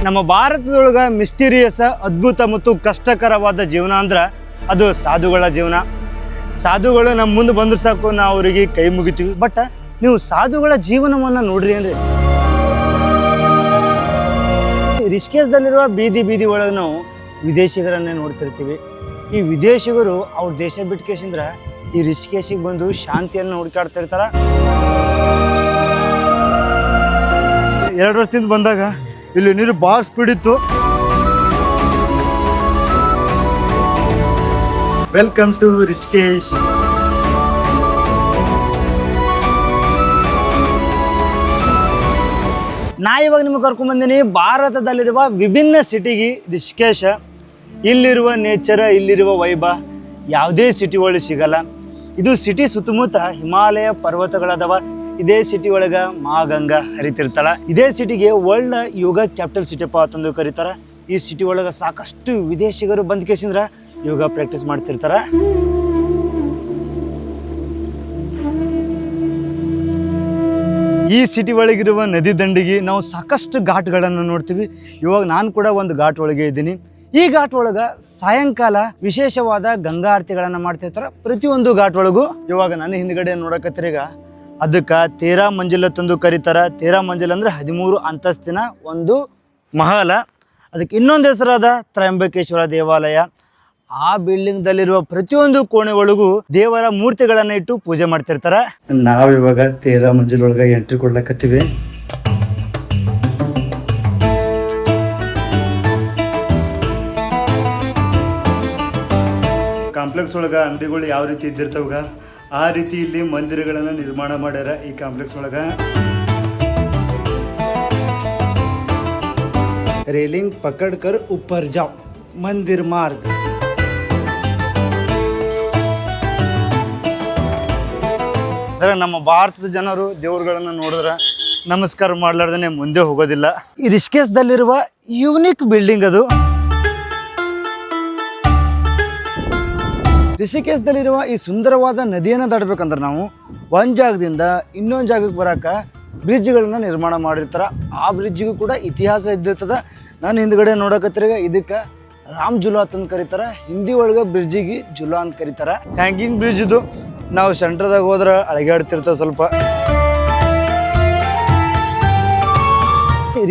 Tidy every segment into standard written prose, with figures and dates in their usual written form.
ನಮ್ಮ ಭಾರತದೊಳಗೆ ಮಿಸ್ಟೀರಿಯಸ್ ಅದ್ಭುತ ಮತ್ತು ಕಷ್ಟಕರವಾದ ಜೀವನ ಅಂದ್ರೆ ಅದು ಸಾಧುಗಳ ಜೀವನ. ಸಾಧುಗಳು ನಮ್ಮ ಮುಂದೆ ಬಂದ್ರೆ ಸಾಕು ನಾವು ಅವರಿಗೆ ಕೈ ಮುಗಿತೀವಿ. ಬಟ್ ನೀವು ಸಾಧುಗಳ ಜೀವನವನ್ನು ನೋಡ್ರಿ ಅಂದ್ರೆ ರಿಷಿಕೇಶದಲ್ಲಿರುವ ಬೀದಿ ಒಳಗೆ ನಾವು ವಿದೇಶಿಗರನ್ನೇ ನೋಡ್ತಿರ್ತೀವಿ. ಈ ವಿದೇಶಿಗರು ಅವ್ರ ದೇಶ ಬಿಟ್ಕೇಶಂದ್ರ ಈ ರಿಷಿಕೇಶಿಗೆ ಬಂದು ಶಾಂತಿಯನ್ನು ಹುಡುಕಾಡ್ತಾ ಇರ್ತಾರ. 2 ವರ್ಷದಿಂದ ಬಂದಾಗ ಇಲ್ಲಿ ನೀರು ಭಾಳ ಸ್ಪೀಡ್ ಇತ್ತು. Welcome to Rishikesh. ನಾ ಇವಾಗ ನಿಮಗೆ ಕರ್ಕೊಂಡ್ಬಂದಿನಿ ಭಾರತದಲ್ಲಿರುವ ವಿಭಿನ್ನ ಸಿಟಿಗೆ ರಿಷಿಕೇಶ. ಇಲ್ಲಿರುವ ನೇಚರ್, ಇಲ್ಲಿರುವ ವೈಭ ಯಾವುದೇ ಸಿಟಿ ಒಳಗೆ ಸಿಗಲ್ಲ. ಇದು ಸಿಟಿ ಸುತ್ತಮುತ್ತ ಹಿಮಾಲಯ ಪರ್ವತಗಳದವ. ಇದೇ ಸಿಟಿ ಒಳಗೆ ಮಹಾಗಂಗಾ ಹರಿತಿರ್ತಾಳ. ಇದೇ ಸಿಟಿಗೆ ವರ್ಲ್ಡ್ ಯೋಗ ಕ್ಯಾಪಿಟಲ್ ಸಿಟಿಪ್ಪ ಅಂತಂದು ಕರೀತಾರ. ಈ ಸಿಟಿ ಒಳಗೆ ಸಾಕಷ್ಟು ವಿದೇಶಿಗರು ಬಂದ್ ಕೇಸಿಂದ್ರ ಯೋಗ ಪ್ರಾಕ್ಟೀಸ್ ಮಾಡ್ತಿರ್ತಾರ. ಈ ಸಿಟಿ ಒಳಗಿರುವ ನದಿ ದಂಡಿಗೆ ನಾವು ಸಾಕಷ್ಟು ಘಾಟ್ಗಳನ್ನು ನೋಡ್ತೀವಿ. ಇವಾಗ ನಾನು ಕೂಡ ಒಂದು ಘಾಟ್ ಒಳಗೆ ಇದ್ದೀನಿ. ಈ ಘಾಟ್ ಒಳಗೆ ಸಾಯಂಕಾಲ ವಿಶೇಷವಾದ ಗಂಗಾ ಆರತಿಗಳನ್ನು ಮಾಡ್ತಿರ್ತಾರೆ ಪ್ರತಿಯೊಂದು ಘಾಟ್ ಒಳಗೂ. ಇವಾಗ ನನ್ನ ಹಿಂದ್ಗಡೆ ನೋಡಕತ್ತೀಗ ಅದಕ್ಕೆ 13 ಮಂಜಿಲ ತಂದು ಕರೀತಾರೆ. 13 ಮಂಜಿಲ್ ಅಂದ್ರೆ 13 ಅಂತಸ್ತಿನ ಒಂದು ಮಹಲ. ಅದಕ್ಕೆ ಇನ್ನೊಂದು ಹೆಸರಾದ ತ್ರಯಂಬಕೇಶ್ವರ ದೇವಾಲಯ. ಆ ಬಿಲ್ಡಿಂಗ್ದಲ್ಲಿರುವ ಪ್ರತಿಯೊಂದು ಕೋಣೆ ಒಳಗೂ ದೇವರ ಮೂರ್ತಿಗಳನ್ನು ಇಟ್ಟು ಪೂಜೆ ಮಾಡ್ತಿರ್ತಾರೆ. ನಾವಿವಾಗ 13 ಮಂಜಿಲ್ ಒಳಗೆ ಎಂಟ್ರಿ ಕೊಡ್ಲಕತ್ತೀವಿ. ಕಾಂಪ್ಲೆಕ್ಸ್ ಒಳಗೆ ಅಂಗಡಿಗಳು ಯಾವ ರೀತಿ ಇದ್ದಿರ್ತಾವಾಗ ಆ ರೀತಿ ಇಲ್ಲಿ ಮಂದಿರಗಳನ್ನು ನಿರ್ಮಾಣ ಮಾಡ್ಯಾರ ಈ ಕಾಂಪ್ಲೆಕ್ಸ್ ಒಳಗೆ. ರೇಲಿಂಗ್ ಪಕಡ್ ಕರ್ ಉಪ್ಪರ್ ಜಾವ್ ಮಂದಿರ್ ಮಾರ್ಗ್. ಅಂದ್ರೆ ನಮ್ಮ ಭಾರತದ ಜನರು ದೇವರುಗಳನ್ನು ನೋಡಿದ್ರೆ ನಮಸ್ಕಾರ ಮಾಡ್ಲಾರ್ದೇ ಮುಂದೆ ಹೋಗೋದಿಲ್ಲ. ಈ ರಿಷಿಕೇಶದಲ್ಲಿರುವ ಯೂನಿಕ್ ಬಿಲ್ಡಿಂಗ್ ಅದು. ರಿಷಿಕೇಶದಲ್ಲಿರುವ ಈ ಸುಂದರವಾದ ನದಿಯನ್ನು ದಾಟಬೇಕಂದ್ರೆ ನಾವು ಒಂದು ಜಾಗದಿಂದ ಇನ್ನೊಂದು ಜಾಗಕ್ಕೆ ಬರೋಕೆ ಬ್ರಿಡ್ಜ್ಗಳನ್ನ ನಿರ್ಮಾಣ ಮಾಡಿರ್ತಾರೆ. ಆ ಬ್ರಿಡ್ಜಿಗೂ ಕೂಡ ಇತಿಹಾಸ ಇದ್ದಿರ್ತದೆ. ನಾನು ಹಿಂದ್ಗಡೆ ನೋಡಕತ್ತಿರಾಗ ಇದಕ್ಕೆ ರಾಮ್ ಜುಲಾ ಅಂತಂದು ಕರೀತಾರೆ. ಹಿಂದಿ ಒಳಗೆ ಬ್ರಿಡ್ಜಿಗೆ ಜುಲಾ ಅಂತ ಕರೀತಾರೆ. ಹ್ಯಾಂಗಿಂಗ್ ಬ್ರಿಡ್ಜ್ ಇದು. ನಾವು ಸೆಂಟ್ರದಾಗ ಹೋದ್ರೆ ಅಳಗಾಡ್ತಿರ್ತದೆ ಸ್ವಲ್ಪ.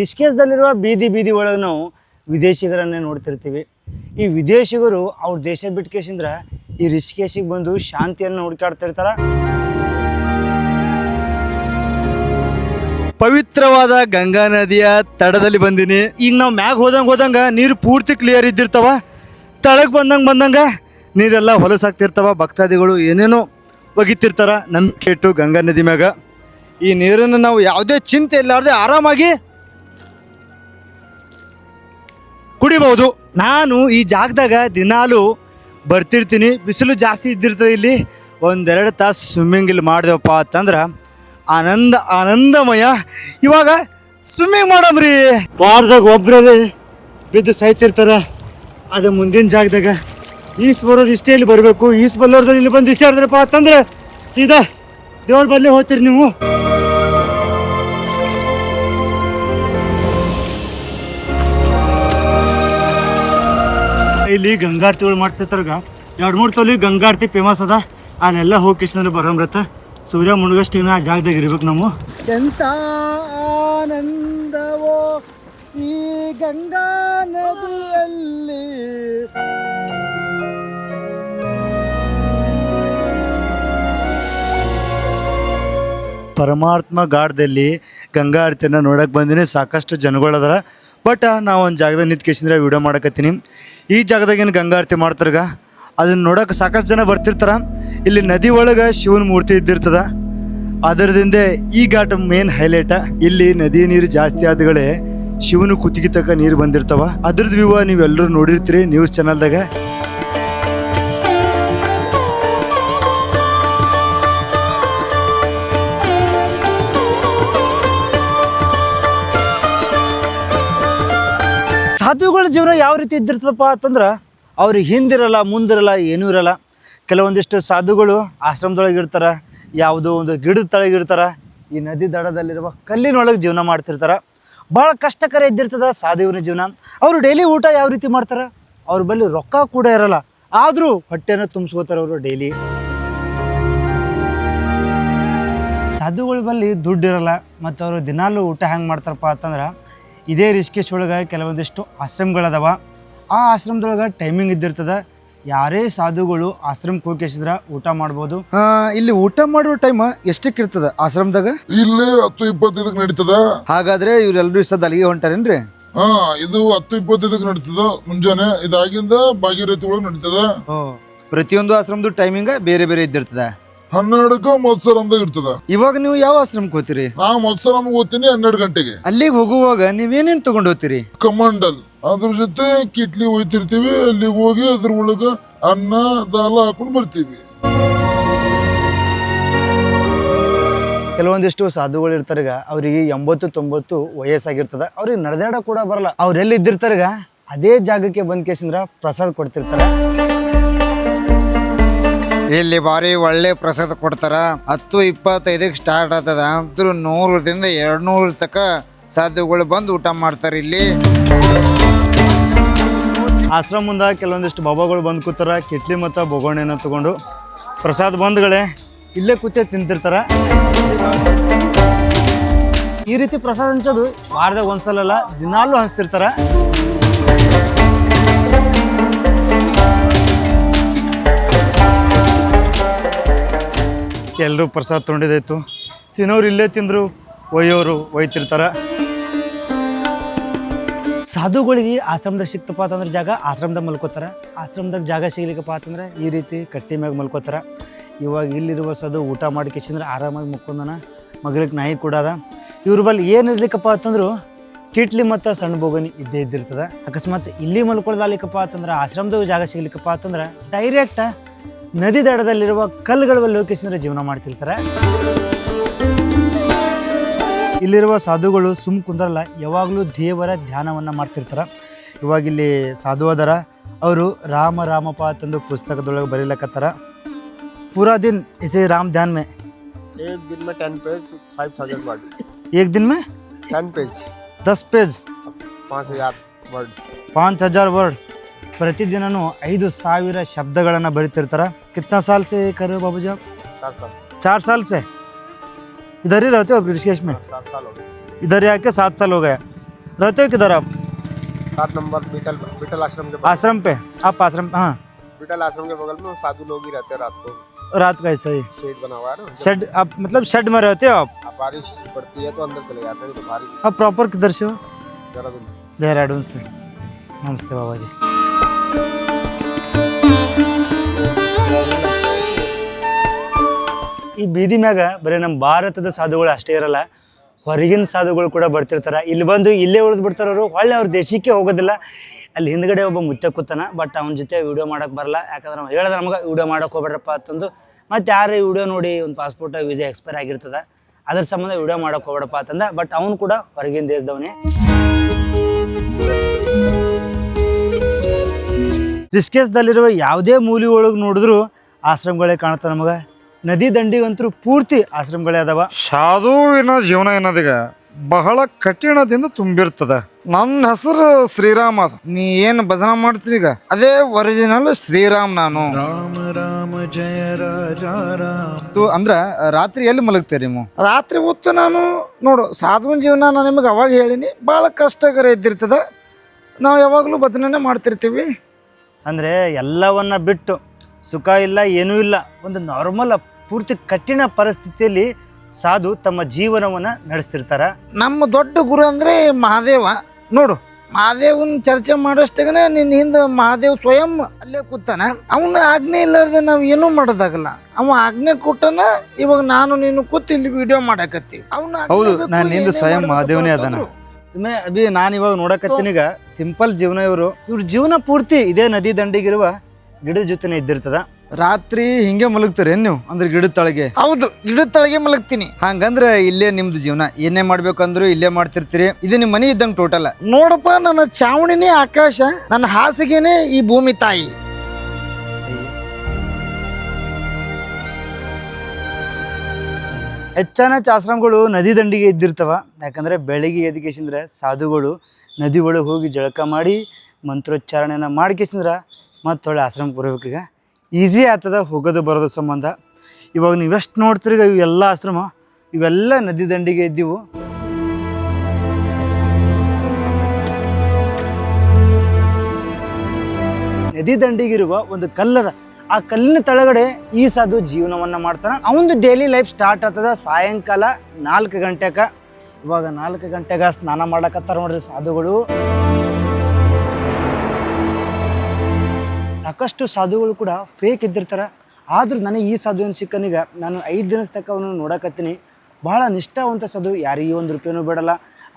ರಿಷಿಕೇಶದಲ್ಲಿರುವ ಬೀದಿ ಒಳಗೆ ನಾವು ವಿದೇಶಿಗರನ್ನೇ ನೋಡ್ತಿರ್ತೀವಿ. ಈ ವಿದೇಶಿಗರು ಅವ್ರ ದೇಶ ಬಿಟ್ಕೇಶಂದ್ರ ಈ ರಿಷಿಕೇಶಿಗೆ ಬಂದು ಶಾಂತಿಯನ್ನು ಹುಡುಕಾಡ್ತಾ ಇರ್ತಾರ. ಪವಿತ್ರವಾದ ಗಂಗಾ ನದಿಯ ತಡದಲ್ಲಿ ಬಂದೀನಿ. ಈಗ ನಾವು ಮ್ಯಾಗ ಹೋದಂಗ ನೀರು ಪೂರ್ತಿ ಕ್ಲಿಯರ್ ಇದ್ದಿರ್ತಾವ. ತಳಗ್ ಬಂದಂಗ ನೀರೆಲ್ಲ ಹೊಲಸಾಗ್ತಿರ್ತಾವ. ಭಕ್ತಾದಿಗಳು ಏನೇನೋ ಒಗಿತಿರ್ತಾರ ನಂಬಿಕೆ ಇಟ್ಟು ಗಂಗಾ ನದಿ ಮ್ಯಾಗ. ಈ ನೀರನ್ನು ನಾವು ಯಾವುದೇ ಚಿಂತೆ ಇಲ್ಲಾರ್ದೆ ಆರಾಮಾಗಿ ಕುಡಿಬಹುದು. ನಾನು ಈ ಜಾಗದಾಗ ದಿನಾಲು ಬರ್ತಿರ್ತೀನಿ. ಬಿಸಿಲು ಜಾಸ್ತಿ ಇದ್ದಿರ್ತದೆ. ಇಲ್ಲಿ 1-2 ತಾಸು ಸ್ವಿಮ್ಮಿಂಗ್ ಇಲ್ಲಿ ಮಾಡಿದೆವಪ್ಪ ಅಂತಂದ್ರೆ ಆನಂದಮಯ. ಇವಾಗ ಸ್ವಿಮ್ಮಿಂಗ್ ಮಾಡಮ್ರಿ. ವಾರದಾಗ ಒಬ್ಬರೇ ಬಿದ್ದು ಸಾಯ್ತಿರ್ತಾರ. ಅದು ಮುಂದಿನ ಜಾಗದಾಗ ಈಸ್ ಬರೋರು ಇಷ್ಟೇ ಇಲ್ಲಿ ಬರಬೇಕು. ಈಸ್ ಬಲ್ಲೋರ್ದು ಇಲ್ಲಿ ಬಂದು ವಿಚಾರಿದ್ರಪ್ಪ ಅಂತಂದ್ರೆ ಸೀದಾ ದೇವ್ರ ಬಲ್ಲೇ ಹೋಗ್ತೀರಿ ನೀವು. ಇಲ್ಲಿ ಗಂಗಾರತಿಗಳು ಮಾಡ್ತಿರ್ತಾರ. 2-3 ತೊಲಿ ಗಂಗಾರತಿ ಫೇಮಸ್ ಅದ. ಅಲ್ಲೆಲ್ಲ ಹೋಗಿ ಕಿಶನಲ್ಲಿ ಬರೋಮ್ರತ್ತ. ಸೂರ್ಯ ಮುಳುಗಷ್ಟಿನ ಆ ಜಾಗದಾಗ ಇರ್ಬೇಕು ನಾವು. ಎಂತ ಆನಂದವೋ ಈ ಗಂಗಾ ನದಿಯಲ್ಲಿ. ಪರಮಾತ್ಮ ಘಾಟ್ದಲ್ಲಿ ಗಂಗಾ ಆರತಿಯನ್ನು ನೋಡಕ್ಕೆ ಬಂದಿನಿ. ಸಾಕಷ್ಟು ಜನಗಳದಾರ. ಬಟ್ ನಾವು ಒಂದು ಜಾಗದಾಗ ನಿಂತ್ಕೇಸಿಂದ್ರೆ ವಿಡಿಯೋ ಮಾಡಕತ್ತೀನಿ. ಈ ಜಾಗದಾಗ ಏನು ಗಂಗಾ ಆರತಿ ಮಾಡ್ತಾರ ಅದನ್ನು ನೋಡೋಕೆ ಸಾಕಷ್ಟು ಜನ ಬರ್ತಿರ್ತಾರ. ಇಲ್ಲಿ ನದಿ ಒಳಗೆ ಶಿವನ ಮೂರ್ತಿ ಇದ್ದಿರ್ತದ. ಅದರದಿಂದ ಈ ಘಾಟ್ ಮೇನ್ ಹೈಲೈಟ. ಇಲ್ಲಿ ನದಿ ನೀರು ಜಾಸ್ತಿ ಆದಗಳೇ ಶಿವನು ಕುತ್ತಿಗೆ ತಕ್ಕ ನೀರು ಬಂದಿರ್ತಾವ. ಅದ್ರದ್ದು ವ್ಯೂವ ನೀವೆಲ್ಲರೂ ನೋಡಿರ್ತೀರಿ ನ್ಯೂಸ್ ಚಾನಲ್ದಾಗ. ಸಾಧುಗಳ ಜೀವನ ಯಾವ ರೀತಿ ಇದ್ದಿರ್ತದಪ್ಪ ಅಂತಂದ್ರೆ ಅವ್ರಿಗೆ ಹಿಂದಿರಲ್ಲ ಮುಂದಿರಲ್ಲ ಏನೂ ಇರಲ್ಲ. ಕೆಲವೊಂದಿಷ್ಟು ಸಾಧುಗಳು ಆಶ್ರಮದೊಳಗೆ ಇರ್ತಾರೆ, ಯಾವುದೋ ಒಂದು ಗಿಡದ ತಳಗಿರ್ತಾರೆ. ಈ ನದಿ ದಡದಲ್ಲಿರುವ ಕಲ್ಲಿನೊಳಗೆ ಜೀವನ ಮಾಡ್ತಿರ್ತಾರೆ. ಭಾಳ ಕಷ್ಟಕರ ಇದ್ದಿರ್ತದ ಸಾಧುವಿನ ಜೀವನ. ಅವರು ಡೈಲಿ ಊಟ ಯಾವ ರೀತಿ ಮಾಡ್ತಾರೆ, ಅವ್ರ ಬಳಿ ರೊಕ್ಕ ಕೂಡ ಇರಲ್ಲ, ಆದರೂ ಹೊಟ್ಟೆನ ತುಂಬಿಸ್ಕೋತಾರೆ ಅವರು ಡೈಲಿ. ಸಾಧುಗಳ ಬಳಿ ದುಡ್ಡು ಇರಲ್ಲ ಮತ್ತು ಅವರು ದಿನಾಲೂ ಊಟ ಹೆಂಗೆ ಮಾಡ್ತಾರಪ್ಪ ಅಂತಂದ್ರೆ, ಇದೇ ರಿಷಿಕೇಶ್ ಒಳಗೆ ಕೆಲವೊಂದಿಷ್ಟು ಆಶ್ರಮಗಳದಾವ. ಆ ಆಶ್ರಮದೊಳಗೆ ಟೈಮಿಂಗ್ ಇದ್ದಿರ್ತದ. ಯಾರೇ ಸಾಧುಗಳು ಆಶ್ರಮಕ್ಕೆ ಹೋಗಿಸಿದ್ರ ಊಟ ಮಾಡ್ಬೋದು. ಇಲ್ಲಿ ಊಟ ಮಾಡುವ ಟೈಮ್ ಎಷ್ಟಕ್ಕೆ ಇರ್ತದ ಆಶ್ರಮದಾಗ? ಇಲ್ಲಿ 10:25 ನಡೀತದ. ಹಾಗಾದ್ರೆ ಇವ್ರೆಲ್ರೂ ಸದ್ ಅಲ್ಲಿಗೆ ಹೊಂಟಾರೇನ್ರಿ? ಇದು 10:25 ನಡೀತದ ಮುಂಜಾನೆ. ಇದಾಗಿಂದ ಭಾಗೀರಥಿ ಒಳಗೆ ನಡೀತದ. ಪ್ರತಿಯೊಂದು ಆಶ್ರಮದ ಟೈಮಿಂಗ್ ಬೇರೆ ಬೇರೆ ಇದ್ದಿರ್ತದ. 12ಕ್ಕೆ ಮತ್ಸರಂದಾಗ ಇರ್ತದ. ಇವಾಗ ನೀವು ಯಾವ ಆಶ್ರಮಕ್ಕೆ ಹೋಗ್ತೀರಿ? ನಾ ಮತ್ಸರಮ್ಗೆ ಹೋಗ್ತೀನಿ 12 ಗಂಟೆಗೆ. ಅಲ್ಲಿಗೆ ಹೋಗುವಾಗ ನೀವೇನೇನ್ ತಗೊಂಡು ಹೋಗ್ತೀರಿ? ಕಮಾಂಡಲ್, ಅದ್ರ ಜೊತೆ ಕಿಟ್ಲಿ ಒಯ್ತಿರ್ತೀವಿ. ಅಲ್ಲಿಗೆ ಹೋಗಿ ಅದ್ರ ಒಳಗ ಅನ್ನ ದಾಲ ಹಾಕೊಂಡು ಬರ್ತೀವಿ. ಕೆಲವೊಂದಿಷ್ಟು ಸಾಧುಗಳು ಇರ್ತಾರಗ, ಅವ್ರಿಗೆ 80-90 ವಯಸ್ಸಾಗಿರ್ತದ. ಅವ್ರಿಗೆ ನಡೆದಾಡ ಕೂಡ ಬರಲ್ಲ. ಅವ್ರೆಲ್ಲಿ ಇದ್ದಿರ್ತಾರಗ ಅದೇ ಜಾಗಕ್ಕೆ ಬಂದ್ ಕೇಸಿಂದ್ರ ಪ್ರಸಾದ ಕೊಡ್ತಿರ್ತಾರೆ. ಇಲ್ಲಿ ಬಾರಿ ಒಳ್ಳೆ ಪ್ರಸಾದ ಕೊಡ್ತಾರ. 10:25 ಸ್ಟಾರ್ಟ್ ಆಗ್ತದ. 100ರಿಂದ 200 ತನಕ ಸಾಧುಗಳು ಬಂದು ಊಟ ಮಾಡ್ತಾರೆ ಇಲ್ಲಿ. ಆಶ್ರಮ ಮುಂದೆ ಕೆಲವೊಂದಿಷ್ಟು ಬಾಬಾಗಳು ಬಂದು ಕೂತಾರ. ಕಿಟ್ಲಿ ಮತ್ತು ಬೊಗೋಣೆನ ತಗೊಂಡು ಪ್ರಸಾದ ಬಂಧುಗಳೇ ಇಲ್ಲೇ ಕೂತೇ ತಿಂತಿರ್ತಾರ. ಈ ರೀತಿ ಪ್ರಸಾದ ಹಂಚೋದು ವಾರದಾಗ ಒಂದ್ಸಲ ಅಲ್ಲ, ದಿನಾಲೂ ಹಂಚ್ತಿರ್ತಾರ. ಎಲ್ಲರೂ ಪ್ರಸಾದ ತೊಗೊಂಡಿದ್ದಾಯ್ತು. ತಿನ್ನೋರು ಇಲ್ಲೇ ತಿಂದರು, ಒಯ್ಯೋರು ಒಯ್ತಿರ್ತಾರ. ಸಾಧುಗಳಿಗೆ ಆಶ್ರಮದಾಗ ಸಿಕ್ತಪ್ಪ ಅಂತಂದ್ರೆ ಜಾಗ ಆಶ್ರಮದಾಗ ಮಲ್ಕೋತಾರ. ಆಶ್ರಮದಾಗ ಜಾಗ ಸಿಗ್ಲಿಕ್ಕಪ್ಪ ಅಂತಂದ್ರೆ ಈ ರೀತಿ ಕಟ್ಟಿ ಮ್ಯಾಗ ಮಲ್ಕೋತಾರ. ಇವಾಗ ಇಲ್ಲಿರುವ ಸಾಧು ಊಟ ಮಾಡಿಕೆಸಿಂದ್ರೆ ಆರಾಮಾಗಿ ಮುಕ್ಕೊಂಡನ. ಮಗಳಿಗೆ ನಾಯಿ ಕೂಡ ಅದ. ಇವ್ರ ಬಲ್ಲಿ ಏನು ಇರ್ಲಿಕ್ಕಪ್ಪ ಅಂತಂದ್ರು ಕಿಟ್ಲಿ ಮತ್ತು ಸಣ್ಣ ಬೋಗನಿ ಇದ್ದೇ ಇದ್ದಿರ್ತದ. ಅಕಸ್ಮಾತ್ ಇಲ್ಲಿ ಮಲ್ಕೊಳ್ದಾಲಿಕ್ಕಪ್ಪ ಅಂತಂದ್ರೆ ಆಶ್ರಮದಾಗ ಜಾಗ ಸಿಗ್ಲಿಕ್ಕಪ್ಪ ಅಂತಂದ್ರೆ ಡೈರೆಕ್ಟ್ ನದಿ ದಡದಲ್ಲಿರುವ ಕಲ್ಲುಗಳ ಬಲ್ಲಿ ಹೋಗಿಸಿದ್ರೆ ಜೀವನ ಮಾಡ್ತಿರ್ತಾರೆ. ಇಲ್ಲಿರುವ ಸಾಧುಗಳು ಸುಮ್ ಕುಂದ್ರಲ್ಲ, ಯಾವಾಗಲೂ ದೇವರ ಧ್ಯಾನವನ್ನು ಮಾಡ್ತಿರ್ತಾರೆ. ಇವಾಗ ಇಲ್ಲಿ ಸಾಧು ಅದರ, ಅವರು ರಾಮ ರಾಮಪ್ಪ ಅಂತಂದು ಪುಸ್ತಕದೊಳಗೆ ಬರೀಲಕತ್ತಾರ. ಪೂರಾ ದಿನ ಇಸೆ ರಾಮ್ ಧ್ಯಾನ್ ಮೇ एक दिन में 10 पेज 5000 वर्ड. एक दिन में 10 पेज 10 पेज 5000 वर्ड. 5000 वर्ड. ಪ್ರತಿದಿನನೂ 5000 ಶಬ್ದಗಳನ್ನು ಬರೀತಿರ್ತಾರೆ. कितना साल से कर रहे हो बाबू जी आप? 4 साल. 4 साल से इधर ही रहते हो ऋषिकेश में? 7 साल हो गए. इधर ही आके 7 साल हो गए. रहते हो किधर आप? 7 नंबर बीटल आश्रम के आश्रम पे? आप आश्रम? हाँ, बीटल आश्रम के बगल में साधु लोग ही रहते हैं. रात को रात का ऐसा ही शेड बना हुआ है ना. शेड? आप मतलब शेड में रहते हो आप? अब बारिश पड़ती है तो अंदर चले जाते हैं. तो बारिश आप प्रॉपर किधर से हो? देहरादून. देहरादून से. नमस्ते बाबा जी. ಈ ಬೀದಿ ಮ್ಯಾಗ ಬರೀ ನಮ್ಮ ಭಾರತದ ಸಾಧುಗಳು ಅಷ್ಟೇ ಇರಲ್ಲ, ಹೊರಗಿನ ಸಾಧುಗಳು ಕೂಡ ಬರ್ತಿರ್ತಾರೆ. ಇಲ್ಲಿ ಬಂದು ಇಲ್ಲೇ ಉಳಿದು ಬಿಡ್ತಾರೆ. ಅವರು ಹೊಳ್ಳೆ ಅವ್ರ ದೇಶಕ್ಕೆ ಹೋಗೋದಿಲ್ಲ. ಅಲ್ಲಿ ಹಿಂದ್ಗಡೆ ಒಬ್ಬ ಮುಚ್ಚ ಕೂತಾನ, ಬಟ್ ಅವನ ಜೊತೆ ವಿಡಿಯೋ ಮಾಡೋಕೆ ಬರಲ್ಲ. ಯಾಕಂದ್ರೆ ನಾವು ಹೇಳಿದ್ರೆ ನಮ್ಗೆ ವಿಡಿಯೋ ಮಾಡೋಕೆ ಹೋಗ್ಬೇಡ್ರಪ್ಪ ಅಂತಂದು. ಮತ್ತು ಯಾರು ವಿಡಿಯೋ ನೋಡಿ ಒಂದು ಪಾಸ್ಪೋರ್ಟ್ ವೀಸಾ ಎಕ್ಸ್ಪೈರ್ ಆಗಿರ್ತದೆ, ಅದ್ರ ಸಂಬಂಧ ವಿಡಿಯೋ ಮಾಡೋಕೆ ಹೋಗ್ಬೇಡಪ್ಪ ಅಂತಂದ. ಬಟ್ ಅವನು ಕೂಡ ಹೊರಗಿನ ದೇಶದವನೇ. ರಿಷಿಕೇಶದಲ್ಲಿರುವ ಯಾವುದೇ ಮೂಲೆ ಒಳಗೆ ನೋಡಿದ್ರು ಆಶ್ರಮಗಳೇ ಕಾಣುತ್ತೆ ನಮಗೆ. ನದಿ ದಂಡಿಗಂತೂ ಪೂರ್ತಿ ಆಶ್ರಮಗಳೇ ಅದಾವ. ಸಾಧುವಿನ ಜೀವನ ಏನದೀಗ ಬಹಳ ಕಠಿಣದಿಂದ ತುಂಬಿರ್ತದ. ನನ್ನ ಹೆಸರು ಶ್ರೀರಾಮ್ ಅದ. ನೀ ಏನು ಭಜನ ಮಾಡ್ತೀಗ ಅದೇ ಒರಿಜಿನಲ್ ಶ್ರೀರಾಮ್. ನಾನು ರಾಮ ರಾಮ ಜಯ ರಾಜ ರಾಮ. ಅಂದ್ರ ರಾತ್ರಿ ಎಲ್ಲಿ ಮಲಗ್ತೀರಿ ನೀವು? ರಾತ್ರಿ ಹೊತ್ತು ನಾನು ನೋಡು ಸಾಧುವಿನ ಜೀವನ ನಾನು ನಿಮಗೆ ಅವಾಗ ಹೇಳಿನಿ, ಭಾಳ ಕಷ್ಟಕರ ಇದ್ದಿರ್ತದ. ನಾವು ಯಾವಾಗಲೂ ಭಜನೆ ಮಾಡ್ತಿರ್ತೀವಿ. ಅಂದರೆ ಎಲ್ಲವನ್ನ ಬಿಟ್ಟು ಸುಖ ಇಲ್ಲ, ಏನೂ ಇಲ್ಲ, ಒಂದು ನಾರ್ಮಲ್ ಪೂರ್ತಿ ಕಠಿಣ ಪರಿಸ್ಥಿತಿಯಲ್ಲಿ ಸಾಧು ತಮ್ಮ ಜೀವನವನ್ನು ನಡೆಸ್ತಿರ್ತಾರ. ನಮ್ಮ ದೊಡ್ಡ ಗುರು ಅಂದರೆ ಮಹಾದೇವ. ನೋಡು, ಮಹಾದೇವನ ಚರ್ಚೆ ಮಾಡೋಷ್ಟಾಗನೇ ನಿನ್ನ ಹಿಂದೆ ಮಹಾದೇವ್ ಸ್ವಯಂ ಅಲ್ಲೇ ಕೂತಾನ. ಅವನ ಆಜ್ಞೆ ಇಲ್ಲಾರ್ದೆ ನಾವು ಏನೂ ಮಾಡೋದಾಗಲ್ಲ. ಅವ ಆಜ್ಞೆ ಕೊಟ್ಟನ. ಇವಾಗ ನಾನು ನೀನು ಕೂತು ಇಲ್ಲಿ ವಿಡಿಯೋ ಮಾಡಕತ್ತೀವಿ. ಹೌದು, ನಾನು ನಿಂದು ಸ್ವಯಂ ಮಹಾದೇವನೇ ಅದಾನ. ಅಭಿ ನಾನು ಇವಾಗ ನೋಡಕತ್ತೀನಿ. ಈಗ ಸಿಂಪಲ್ ಜೀವನ ಇವ್ರ ಜೀವನ ಪೂರ್ತಿ ಇದೇ ನದಿ ದಂಡಿಗಿರುವ ಗಿಡದ ಜೊತೆನೆ ಇದ್ದಿರ್ತದ. ರಾತ್ರಿ ಹಿಂಗೆ ಮಲಗ್ತಾರೆ ನೀವು? ಅಂದ್ರೆ ಗಿಡದ ತಳಗೆ? ಹೌದು, ಗಿಡದ ತಳಗೆ ಮಲಗ್ತೀನಿ. ಹಂಗಂದ್ರೆ ಇಲ್ಲೇ ನಿಮ್ದು ಜೀವನ, ಏನೇ ಮಾಡ್ಬೇಕಂದ್ರು ಇಲ್ಲೇ ಮಾಡ್ತಿರ್ತೀರಿ. ಇದು ನಿಮ್ಮ ಮನೆ ಇದ್ದಂಗೆ ಟೋಟಲ್. ನೋಡಪ್ಪ, ನನ್ನ ಚಾವಣಿನೇ ಆಕಾಶ, ನನ್ನ ಹಾಸಿಗೆನೇ ಈ ಭೂಮಿ ತಾಯಿ. ಹೆಚ್ಚಾನೆಚ್ಚು ಆಶ್ರಮಗಳು ನದಿ ದಂಡಿಗೆ ಇದ್ದಿರ್ತವ. ಯಾಕಂದರೆ ಬೆಳಿಗ್ಗೆ ಎದ್ಕೇಸಿಂದ್ರೆ ಸಾಧುಗಳು ನದಿ ಒಳಗೆ ಹೋಗಿ ಜಳಕ ಮಾಡಿ ಮಂತ್ರೋಚ್ಚಾರಣೆನ ಮಾಡ್ಕೇಸಿಂದ್ರೆ ಮತ್ತೊಳ್ಳೆ ಆಶ್ರಮಕ್ಕೆ ಬರ್ಬೇಕೀಗ. ಈಸಿ ಆಗ್ತದ ಹೋಗೋದು ಬರೋದು ಸಂಬಂಧ. ಇವಾಗ ನೀವೆಷ್ಟು ನೋಡ್ತೀರಿ ಇವೆಲ್ಲ ಆಶ್ರಮ ಇವೆಲ್ಲ ನದಿ ದಂಡಿಗೆ ಇದ್ದೀವು. ನದಿ ದಂಡಿಗಿರುವ ಒಂದು ಕಲ್ಲದ, ಆ ಕಲ್ಲಿನ ತಳಗಡೆ ಈ ಸಾಧು ಜೀವನವನ್ನು ಮಾಡ್ತಾನೆ. ಅವನದು ಡೈಲಿ ಲೈಫ್ ಸ್ಟಾರ್ಟ್ ಆಗ್ತದ ಸಾಯಂಕಾಲ 4 ಗಂಟೆಗೆ. ಇವಾಗ 4 ಗಂಟೆಗೆ ಸ್ನಾನ ಮಾಡಕತ್ತಾರ ನೋಡ್ರಿ ಸಾಧುಗಳು. ಸಾಕಷ್ಟು ಸಾಧುಗಳು ಕೂಡ ಫೇಕ್ ಇದ್ದಿರ್ತಾರೆ. ಆದ್ರೂ ನನಗೆ ಈ ಸಾಧು ಏನು ಸಿಕ್ಕನೀಗ ನಾನು 5 ದಿನದ ತನಕ ಅವನು ನೋಡಕತ್ತೀನಿ. ಬಹಳ ನಿಷ್ಠಾವಂತ ಸಾಧು, ಯಾರಿಗೂ 1 ರೂಪಾಯಿನೂ ಬಿಡಲ್ಲ.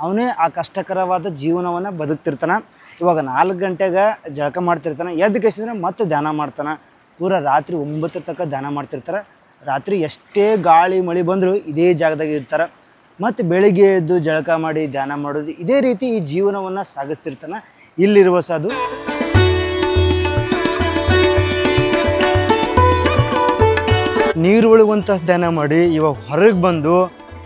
ಅವನೇ ಆ ಕಷ್ಟಕರವಾದ ಜೀವನವನ್ನು ಬದುಕ್ತಿರ್ತಾನೆ. ಇವಾಗ 4 ಗಂಟೆಗೆ ಜಳಕ ಮಾಡ್ತಿರ್ತಾನೆ, ಎದ್ದು ಕಸಿದ್ರೆ ಮತ್ತೆ ಧ್ಯಾನ ಮಾಡ್ತಾನೆ. ಪೂರ ರಾತ್ರಿ 9 ತನಕ ಧ್ಯಾನ ಮಾಡ್ತಿರ್ತಾರೆ. ರಾತ್ರಿ ಎಷ್ಟೇ ಗಾಳಿ ಮಳೆ ಬಂದರೂ ಇದೇ ಜಾಗದಾಗ ಇರ್ತಾರೆ. ಮತ್ತು ಬೆಳಿಗ್ಗೆ ಎದ್ದು ಜಳಕ ಮಾಡಿ ಧ್ಯಾನ ಮಾಡೋದು, ಇದೇ ರೀತಿ ಈ ಜೀವನವನ್ನು ಸಾಗಿಸ್ತಿರ್ತಾನೆ ಇಲ್ಲಿರುವ ಸಾಧು. ನೀರು ಒಳಗೆ ಒಂದು ತಾಸು ಧ್ಯಾನ ಮಾಡಿ ಇವಾಗ ಹೊರಗೆ ಬಂದು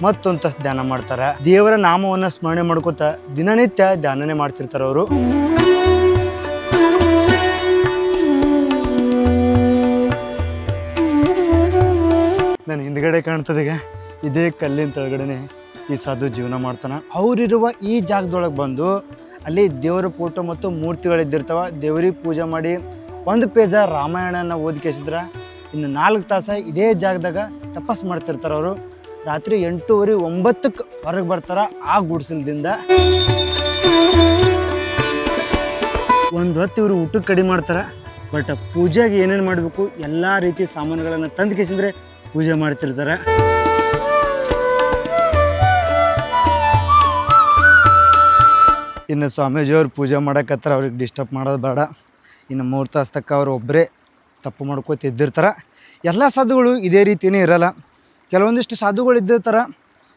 ಮತ್ತೊಂದು ತಾಸು ಧ್ಯಾನ ಮಾಡ್ತಾರೆ. ದೇವರ ನಾಮವನ್ನು ಸ್ಮರಣೆ ಮಾಡ್ಕೋತ ದಿನನಿತ್ಯ ಧ್ಯಾನನೇ ಮಾಡ್ತಿರ್ತಾರೆ ಅವರು. ನನ್ನ ಹಿಂದ್ಗಡೆ ಕಾಣ್ತದೀಗ ಇದೇ ಕಲ್ಲಿನ ಕೆಳಗಡೆನೆ ಈ ಸಾಧು ಜೀವನ ಮಾಡ್ತಾನೆ. ಅವರಿರುವ ಈ ಜಾಗದೊಳಗೆ ಬಂದು ಅಲ್ಲಿ ದೇವರ ಫೋಟೋ ಮತ್ತು ಮೂರ್ತಿಗಳಿದ್ದಿರ್ತಾವ. ದೇವರಿಗೆ ಪೂಜೆ ಮಾಡಿ 1 ಪೇಜ ರಾಮಾಯಣನ ಓದ್ಕೇಸಿದ್ರೆ ಇನ್ನು 4 ತಾಸು ಇದೇ ಜಾಗದಾಗ ತಪಸ್ ಮಾಡ್ತಿರ್ತಾರೆ ಅವರು. ರಾತ್ರಿ 8:30 9ಕ್ಕೆ ಹೊರಗೆ ಬರ್ತಾರ ಆ ಗುಡ್ಸಲ್ದಿಂದ. ಒಂದು ಹೊತ್ತು ಇವರು ಊಟಕ್ಕೆ ಕಡಿಮೆ ಮಾಡ್ತಾರೆ. ಬಟ್ ಪೂಜೆಗೆ ಏನೇನು ಮಾಡಬೇಕು ಎಲ್ಲ ರೀತಿ ಸಾಮಾನುಗಳನ್ನು ತಂದು ಕೇಸಿದ್ರೆ ಪೂಜೆ ಮಾಡ್ತಿರ್ತಾರೆ. ಇನ್ನು ಸ್ವಾಮೀಜಿಯವ್ರು ಪೂಜೆ ಮಾಡಕತ್ತಾರ, ಅವ್ರಿಗೆ ಡಿಸ್ಟರ್ಬ್ ಮಾಡೋದು ಬೇಡ. ಇನ್ನು 3 ತಾಸು ತಕ್ಕ ಅವ್ರು ಒಬ್ಬರೇ ತಪ್ಪು ಮಾಡ್ಕೋತ ಇದ್ದಿರ್ತಾರೆ. ಎಲ್ಲ ಸಾಧುಗಳು ಇದೇ ರೀತಿಯೇ ಇರಲ್ಲ. ಕೆಲವೊಂದಿಷ್ಟು ಸಾಧುಗಳು ಇದ್ದಿರ್ತಾರೆ,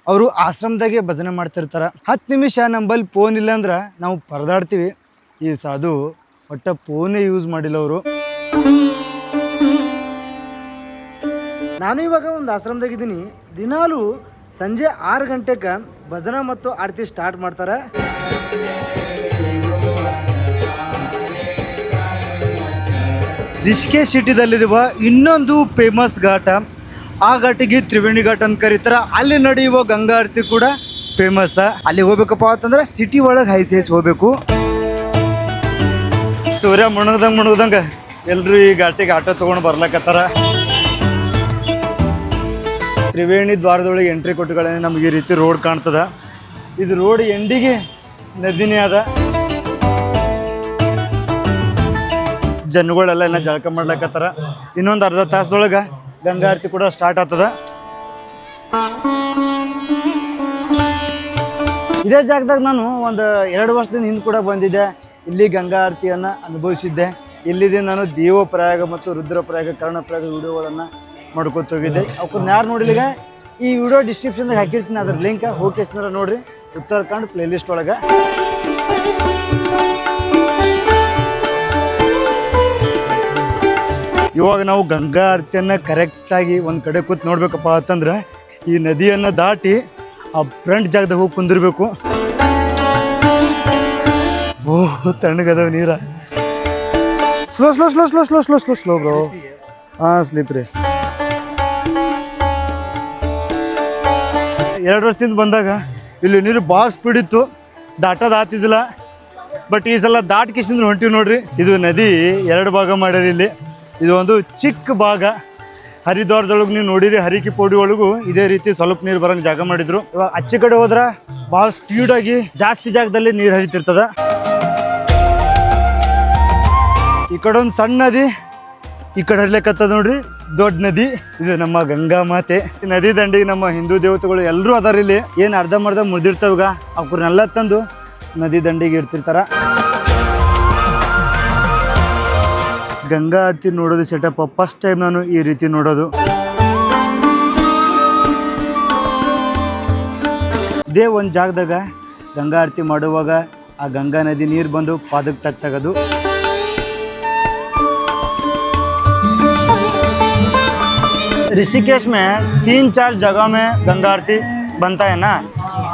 ಅವರು ಆಶ್ರಮದಾಗೆ ಭಜನೆ ಮಾಡ್ತಿರ್ತಾರೆ. 10 ನಿಮಿಷ ನಂಬಲ್ಲಿ ಫೋನ್ ಇಲ್ಲ ಅಂದ್ರೆ ನಾವು ಪರದಾಡ್ತೀವಿ. ಈ ಸಾಧು ಒಟ್ಟು ಫೋನೇ ಯೂಸ್ ಮಾಡಿಲ್ಲ ಅವರು. ನಾನು ಇವಾಗ ಒಂದು ಆಶ್ರಮದಾಗಿದ್ದೀನಿ. ದಿನಾಲೂ ಸಂಜೆ 6 ಗಂಟೆಗೆ ಭಜನೆ ಮತ್ತು ಆರತಿ ಸ್ಟಾರ್ಟ್ ಮಾಡ್ತಾರೆ. ರಿಷಿಕೇಶ್ ಸಿಟಿದಲ್ಲಿರುವ ಇನ್ನೊಂದು ಫೇಮಸ್ ಘಾಟ, ಆ ಘಾಟಿಗೆ ತ್ರಿವೇಣಿ ಘಾಟ್ ಅಂತ ಕರೀತಾರೆ. ಅಲ್ಲಿ ನಡೆಯುವ ಗಂಗಾ ಆರತಿ ಕೂಡ ಫೇಮಸ್. ಅಲ್ಲಿ ಹೋಗ್ಬೇಕಪ್ಪ ಅಂತಂದ್ರೆ ಸಿಟಿ ಒಳಗೆ ಹೈಸೇಸ್ ಹೋಗ್ಬೇಕು. ಸೂರ್ಯ ಮುಣಗ್ದಂಗೆ ಎಲ್ಲರೂ ಈ ಘಾಟಿಗೆ ಆಟೋ ತೊಗೊಂಡು ಬರ್ಲಕತ್ತಾರ. ತ್ರಿವೇಣಿ ದ್ವಾರದೊಳಗೆ ಎಂಟ್ರಿ ಕೊಟ್ಟುಗಳೇ ನಮಗೆ ಈ ರೀತಿ ರೋಡ್ ಕಾಣ್ತದ. ಇದು ರೋಡ್ ಎಂಡಿಗೆ ನದಿನೇ ಅದ. ಜನಗಳೆಲ್ಲ ಎಲ್ಲ ಜಳಕ ಮಾಡ್ಲಕತ್ತಾರ. ಇನ್ನೊಂದು ಅರ್ಧ ತಾಸದೊಳಗೆ ಗಂಗಾ ಆರತಿ ಕೂಡ ಸ್ಟಾರ್ಟ್ ಆಗ್ತದ. ಇದೇ ಜಾಗದಾಗ ನಾನು ಒಂದು 2 ವರ್ಷದಿಂದ ಹಿಂದೆ ಕೂಡ ಬಂದಿದ್ದೆ. ಇಲ್ಲಿ ಗಂಗಾ ಆರತಿಯನ್ನು ಅನುಭವಿಸಿದ್ದೆ. ಇಲ್ಲಿದೆ ನಾನು ದೇವಪ್ರಯಾಗ ಮತ್ತು ರುದ್ರಪ್ರಯಾಗ ಕರ್ಣಪ್ರಯಾಗ ವಿಡಿಯೋಗಳನ್ನು ಮಾಡ್ಕೊತ ಹೋಗಿದ್ದೆ. ಅವ್ರನ್ನ ಯಾರು ನೋಡಿಲಿಗ ಈ ವಿಡಿಯೋ ಡಿಸ್ಕ್ರಿಪ್ಷನ್ದಾಗ ಹಾಕಿರ್ತೀನಿ, ಅದ್ರ ಲಿಂಕ್ ಹೋಗಿ ಎಷ್ಟನಾರ ನೋಡ್ರಿ. ಉತ್ತರಾಖಂಡ್ ಪ್ಲೇ ಲಿಸ್ಟ್ ಒಳಗೆ. ಇವಾಗ ನಾವು ಗಂಗಾ ಆರತಿಯನ್ನು ಕರೆಕ್ಟಾಗಿ ಒಂದು ಕಡೆ ಕೂತ್ ನೋಡ್ಬೇಕಪ್ಪ ಅಂತಂದ್ರೆ ಈ ನದಿಯನ್ನು ದಾಟಿ ಆ ಫ್ರಂಟ್ ಜಾಗದಾಗ ಹೋಗಿ ಕುಂದಿರ್ಬೇಕು. ಓಹ್ ತಣ್ಣಗದವ ನೀರ. Slow slow slow slow slow slow slow slow bro. ಹಾಂ ಸ್ಲೀಪ್ ರೀ. 2 ವರ್ಷದಿಂದ ಬಂದಾಗ ಇಲ್ಲಿ ನೀರು ಭಾಳ ಸ್ಪೀಡ್ ಇತ್ತು, ದಾಟೋದಾತಿದ್ದಿಲ್ಲ. ಬಟ್ ಈ ಸಲ ದಾಟ್ ಕಿಸಿಂದ್ರೆ ಹೊಂಟಿವಿ ನೋಡ್ರಿ. ಇದು ನದಿ 2 ಭಾಗ ಮಾಡ್ಯಾರ ಇಲ್ಲಿ. ಇದು ಒಂದು ಚಿಕ್ಕ ಭಾಗ. ಹರಿದ್ವಾರದೊಳಗೆ ನೀವು ನೋಡಿರಿ, ಹರಿಕಿ ಪೌಡಿ ಒಳಗೂ ಇದೇ ರೀತಿ ಸ್ವಲ್ಪ ನೀರು ಬರೋಂಗೆ ಜಾಗ ಮಾಡಿದ್ರು. ಇವಾಗ ಆಚೆ ಕಡೆ ಹೋದ್ರೆ ಭಾಳ ಸ್ಪೀಡಾಗಿ ಜಾಸ್ತಿ ಜಾಗದಲ್ಲಿ ನೀರು ಹರಿತಿರ್ತದ. ಈ ಕಡೆ ಒಂದು ಸಣ್ಣ ನದಿ, ಈ ಕಡೆ ಹರಿಲಿಕ್ಕತ್ತದ ನೋಡ್ರಿ ದೊಡ್ಡ ನದಿ. ಇದು ನಮ್ಮ ಗಂಗಾ ಮಾತೆ. ನದಿ ದಂಡಿಗೆ ನಮ್ಮ ಹಿಂದೂ ದೇವತೆಗಳು ಎಲ್ಲರೂ ಅದಾರ ಇಲ್ಲಿ. ಏನು ಅರ್ಧಂಬರ್ಧ ಮುರಿದಿರ್ತಾವಾಗ ಅವ್ರನ್ನೆಲ್ಲ ತಂದು ನದಿ ದಂಡಿಗೆ ಇಡ್ತಿರ್ತಾರ. ಗಂಗಾ ಆರತಿ ನೋಡೋದು ಸೆಟಪ್ ಫಸ್ಟ್ ಟೈಮ್ ನಾನು ಈ ರೀತಿ ನೋಡೋದು. ಇದೇ ಒಂದು ಜಾಗದಾಗ ಗಂಗಾ ಆರತಿ ಮಾಡುವಾಗ ಆ ಗಂಗಾ ನದಿ ನೀರು ಬಂದು ಪಾದಕ್ಕೆ ಟಚ್ ಆಗೋದು. ऋषिकेश में 3-4 जगह में गंगा आरती बनता है ना,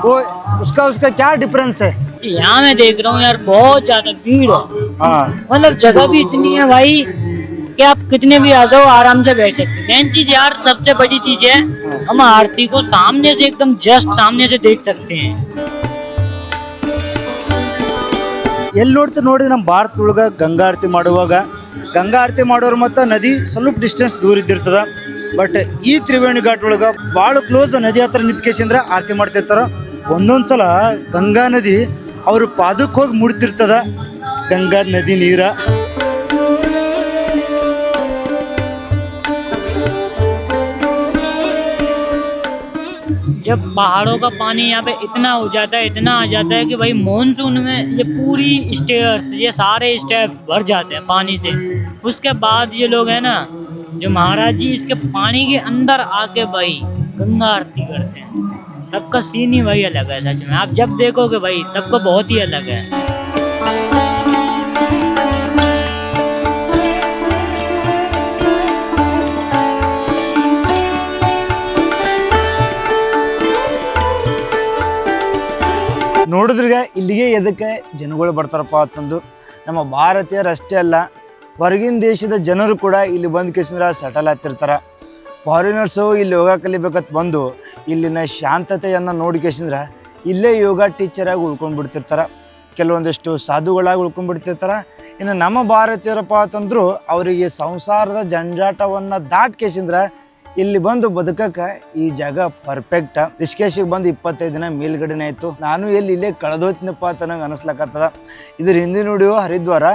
वो उसका क्या डिफरेंस है? यहाँ मैं देख रहा हूँ यार बहुत ज्यादा भीड़ है। हाँ मतलब जगह भी इतनी है भाई कि आप कितने भी आ जाओ आराम से बैठ सकते हैं। मेन चीज यार सबसे बड़ी चीज है हम आरती को सामने से एकदम जस्ट सामने से देख सकते हैं। ಎಲ್ಲಿ ನೋಡಿ ನಮ್ಮ ಭಾರತದೊಳಗೆ ಗಂಗಾ ಆರತಿ ಮಾಡೋರು ಮತ್ತು ನದಿ ಸ್ವಲ್ಪ ಡಿಸ್ಟೆನ್ಸ್ ದೂರ ಇದ್ದಿರ್ತದ. ಬಟ್ ಈ ತ್ರಿವೇಣಿ ಘಾಟ್ ಒಳಗೆ ಭಾಳ ಕ್ಲೋಸ್ ನದಿ ಹತ್ರ ನಿಂತ್ಕೇಶಂದ್ರೆ ಆರತಿ ಮಾಡ್ತಿರ್ತಾರೆ. ಒಂದೊಂದು ಸಲ ಗಂಗಾ ನದಿ ಅವ್ರ ಪಾದಕ್ಕೆ ಹೋಗಿ ಮುಡ್ತಿರ್ತದ ಗಂಗಾ ನದಿ ನೀರ. जब पहाड़ों का पानी यहाँ पे इतना हो जाता है, इतना आ जाता है कि भाई मॉनसून में ये पूरी स्टेयर्स, ये सारे स्टेप्स भर जाते हैं पानी से। उसके बाद ये लोग हैं ना जो महाराज जी इसके पानी के अंदर आके भाई गंगा आरती करते हैं। तब का सीन ही भाई अलग है सच में। आप जब देखोगे भाई तब का बहुत ही अलग है। ನೋಡಿದ್ರಿಗೆ ಇಲ್ಲಿಗೆ ಎದಕ್ಕೆ ಜನಗಳು ಬರ್ತಾರಪ್ಪ ಅಂತಂದು, ನಮ್ಮ ಭಾರತೀಯರಷ್ಟೇ ಅಲ್ಲ ಹೊರಗಿನ ದೇಶದ ಜನರು ಕೂಡ ಇಲ್ಲಿ ಬಂದು ಕೇಸಿಂದ್ರೆ ಸೆಟಲ್ ಆಗ್ತಿರ್ತಾರೆ. ಫಾರಿನರ್ಸು ಇಲ್ಲಿ ಯೋಗ ಕಲಿಬೇಕಂತ ಬಂದು ಇಲ್ಲಿನ ಶಾಂತತೆಯನ್ನು ನೋಡಿ ಕೇಸಿಂದ್ರೆ ಇಲ್ಲೇ ಯೋಗ ಟೀಚರಾಗಿ ಉಳ್ಕೊಂಡ್ಬಿಡ್ತಿರ್ತಾರೆ. ಕೆಲವೊಂದಿಷ್ಟು ಸಾಧುಗಳಾಗಿ ಉಳ್ಕೊಂಡ್ಬಿಡ್ತಿರ್ತಾರೆ. ಇನ್ನು ನಮ್ಮ ಭಾರತೀಯರಪ್ಪ ಅಂತಂದ್ರು ಅವರಿಗೆ ಸಂಸಾರದ ಜಂಜಾಟವನ್ನು ದಾಟ್ ಕೇಸಿಂದ್ರೆ ಇಲ್ಲಿ ಬಂದು ಬದುಕಕ್ಕೆ ಈ ಜಾಗ ಪರ್ಫೆಕ್ಟ್. ರಿಷಿಕೇಶಿಗೆ ಬಂದು 25 ದಿನ ಮೇಲ್ಗಡೆನೇ ಆಯಿತು. ನಾನು ಇಲ್ಲೇ ಕಳೆದೋಯ್ತಿನಪ್ಪ ಅಂತ ನಂಗೆ ಅನಿಸ್ಲಕ್ಕತ್ತದ. ಇದ್ರ ಹಿಂದಿನ ವಿಡಿಯೋ ಹರಿದ್ವಾರ,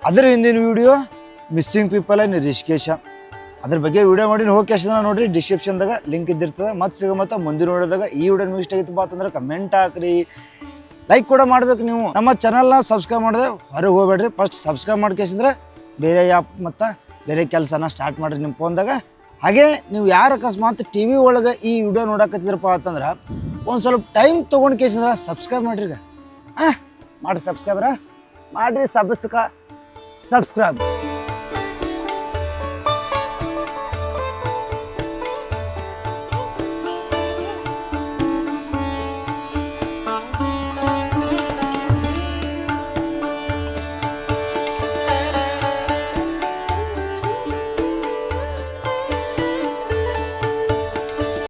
ಅದ್ರ ಹಿಂದಿನ video missing people in Rishikesh. ಅದ್ರ ಬಗ್ಗೆ ವಿಡಿಯೋ ಮಾಡಿ ಹೋಗಿ ಕೇಶನ ನೋಡ್ರಿ, ಡಿಸ್ಕ್ರಿಪ್ಷನ್ದಾಗ ಲಿಂಕ್ ಇದ್ದಿರ್ತದೆ. ಮತ್ತೆ ಮುಂದಿನ ವಿಡಿಯೋದಾಗ ಈ ವಿಡಿಯೋ ನಿಮ್ಗೆ ಇಷ್ಟ ಆಗಿತ್ತಪ್ಪ ಅಂತಂದ್ರೆ ಕಮೆಂಟ್ ಹಾಕ್ರಿ, ಲೈಕ್ ಕೂಡ ಮಾಡ್ಬೇಕು. ನೀವು ನಮ್ಮ ಚಾನಲ್ನ ಸಬ್ಸ್ಕ್ರೈಬ್ ಮಾಡಿದ್ರೆ ಹೊರಗೆ ಹೋಗ್ಬೇಡ್ರಿ. ಫಸ್ಟ್ ಸಬ್ಸ್ಕ್ರೈಬ್ ಮಾಡ್ಕೇಸಿಂದ್ರೆ ಬೇರೆ ಆ್ಯಪ್ ಮತ್ತು ಬೇರೆ ಕೆಲಸನ ಸ್ಟಾರ್ಟ್ ಮಾಡಿರಿ ನಿಮ್ಮ ಫೋನ್ದಾಗ. ಹಾಗೆ ನೀವು ಯಾರು ಅಕಸ್ಮಾತ್ ಟಿ ವಿ ಒಳಗೆ ಈ ವಿಡಿಯೋ ನೋಡಕತ್ತಿದ್ರಪ್ಪ ಅಂತಂದ್ರೆ ಒಂದು ಸ್ವಲ್ಪ ಟೈಮ್ ತೊಗೊಂಡು ಕೇಸಿಂದ್ರೆ ಸಬ್ಸ್ಕ್ರೈಬ್ ಮಾಡಿರಿ. ಮಾಡಿರಿ ಸಬ್ಸ್ಕ್ರೈಬ್ ಮಾಡಿರಿ ಸಬ್ಸ್ಕ್ರೈಬ್